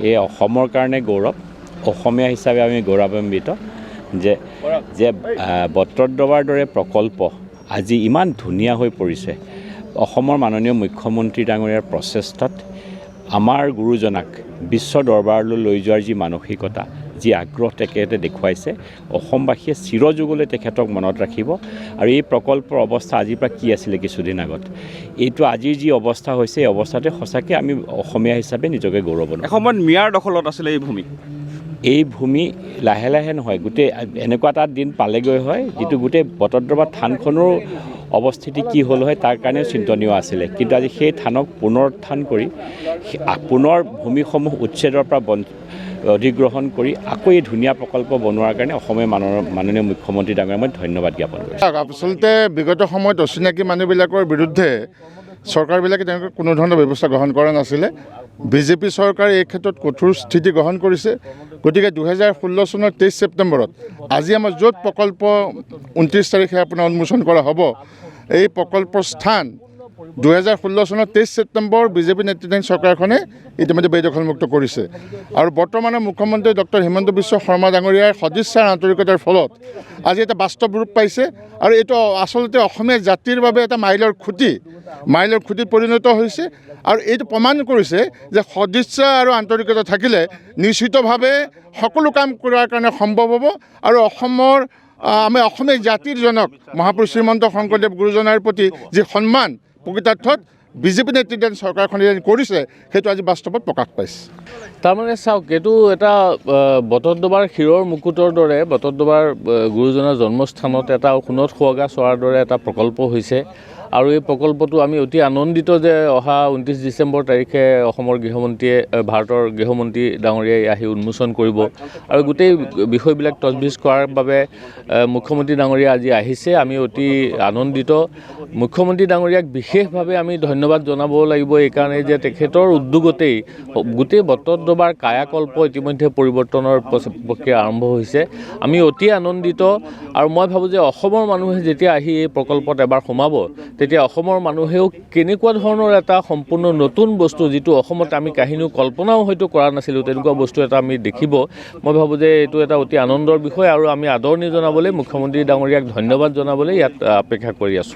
এই অসমৰ কাৰণে গৌৰৱ, অসমীয়া হিচাপে আমি গৌৰৱান্বিত যে বটদ্ৰৱাৰ দৰে প্ৰকল্প আজি ইমান ধুনীয়া হৈ পৰিছে। অসমৰ মাননীয় মুখ্যমন্ত্ৰী ডাঙৰীয়াৰ প্ৰচেষ্টাত আমাৰ গুৰুজনাক বিশ্ব দৰবাৰলৈ লৈ যোৱাৰ যি মানসিকতা, যি আগ্ৰহ তেখেতে দেখুৱাইছে, অসমবাসীয়ে চিৰযুগলৈ তেখেতক মনত ৰাখিব। আৰু এই প্ৰকল্পৰ অৱস্থা আজিৰ পৰা কি আছিলে কিছুদিন আগত, এইটো আজিৰ যি অৱস্থা হৈছে, এই অৱস্থাতে সঁচাকৈ আমি অসমীয়া হিচাপে নিজকে গৌৰৱ অনুভৱ। এসময়ত মিয়াৰ দখলত আছিলে এই ভূমি লাহে লাহে নহয়, গোটেই এনেকুৱা এটা দিন পালেগৈ হয় যিটো গোটেই বটদ্ৰৱা থানখনৰ অৱস্থিতি কি হ'ল হয় তাৰ কাৰণেও চিন্তনীয় আছিলে। কিন্তু আজি সেই থানক পুনৰুত্থান কৰি পুনৰ ভূমিসমূহ উচ্ছেদৰ পৰা অধিগ্ৰহণ কৰি আকৌ এই ধুনীয়া প্ৰকল্প বনোৱাৰ কাৰণে অসমীয়া মাননীয় মুখ্যমন্ত্ৰী ডাঙৰীয়াক মই ধন্যবাদ জ্ঞাপন কৰিছোঁ। আচলতে বিগত সময়ত অচিনাকি মানুহবিলাকৰ বিৰুদ্ধে চৰকাৰবিলাকে তেনেকৈ কোনো ধৰণৰ ব্যৱস্থা গ্ৰহণ কৰা নাছিলে। বিজেপি চৰকাৰে এই ক্ষেত্ৰত কঠোৰ স্থিতি গ্ৰহণ কৰিছে। গতিকে 2016 চনৰ 23 ছেপ্টেম্বৰত আজি আমাৰ য'ত প্ৰকল্প 29 তাৰিখে আপোনাৰ উন্মোচন কৰা হ'ব, এই প্ৰকল্পৰ স্থান 2016 চনৰ 23 ছেপ্টেম্বৰ বিজেপি নেতৃত্বাধীন চৰকাৰখনে ইতিমধ্যে বেদখলমুক্ত কৰিছে। আৰু বৰ্তমানৰ মুখ্যমন্ত্ৰী ডক্টৰ হিমন্ত বিশ্ব শৰ্মা ডাঙৰীয়াৰ সদিচ্ছাৰ আন্তৰিকতাৰ ফলত আজি এটা বাস্তৱ ৰূপ পাইছে। আৰু এইটো আচলতে অসমীয়া জাতিৰ বাবে এটা মাইলৰ খুঁটিত পৰিণত হৈছে। আৰু এইটো প্ৰমাণ কৰিছে যে সদিচ্ছা আৰু আন্তৰিকতা থাকিলে নিশ্চিতভাৱে সকলো কাম কৰাৰ কাৰণে সম্ভৱ হ'ব। আৰু আমি অসমীয়া জাতিৰ জনক মহাপুৰুষ শ্ৰীমন্ত শংকৰদেৱ গুৰুজনাৰ প্ৰতি যি সন্মান প্ৰকৃতাৰ্থত বিজেপি নেতৃত্বাধীন চৰকাৰখনে কৰিছে, সেইটো আজি বাস্তৱত প্ৰকাশ পাইছে। তাৰমানে চাওক, এইটো এটা বটদ্ৰৱাৰ শিৰৰ মুকুটৰ দৰে বটদ্ৰৱাৰ গুৰুজনাৰ জন্মস্থানত এটা সোণত সুৱগা চৰাৰ দৰে এটা প্ৰকল্প হৈছে। আৰু এই প্ৰকল্পটো আমি অতি আনন্দিত যে অহা 29 ডিচেম্বৰ তাৰিখে অসমৰ ভাৰতৰ গৃহমন্ত্ৰী ডাঙৰীয়াই আহি উন্মোচন কৰিব। আৰু গোটেই বিষয়বিলাক তজবিজ কৰাৰ বাবে মুখ্যমন্ত্ৰী ডাঙৰীয়া আজি আহিছে। আমি অতি আনন্দিত। মুখ্যমন্ত্ৰী ডাঙৰীয়াক বিশেষভাৱে আমি ধন্যবাদ জনাব লাগিব এইকাৰণে যে তেখেতৰ উদ্যোগতেই গোটেই বটদ্ৰৱাৰ কায়াকল্প ইতিমধ্যে পৰিৱৰ্তনৰ প্ৰক্ৰিয়া আৰম্ভ হৈছে। আমি অতি আনন্দিত। আৰু মই ভাবোঁ যে অসমৰ মানুহে যেতিয়া আহি এই প্ৰকল্পত এবাৰ সোমাব, তেতিয়া অসমৰ মানুহেও কেনেকুৱা ধৰণৰ এটা সম্পূৰ্ণ নতুন বস্তু, যিটো অসমত আমি কাহিনীও কল্পনাও হয়তো কৰা নাছিলোঁ, তেনেকুৱা বস্তু এটা আমি দেখিব। মই ভাবোঁ যে এইটো এটা অতি আনন্দৰ বিষয়। আৰু আমি আদৰণি জনাবলৈ মুখ্যমন্ত্ৰী ডাঙৰীয়াক ধন্যবাদ জনাবলৈ ইয়াত অপেক্ষা কৰি আছোঁ।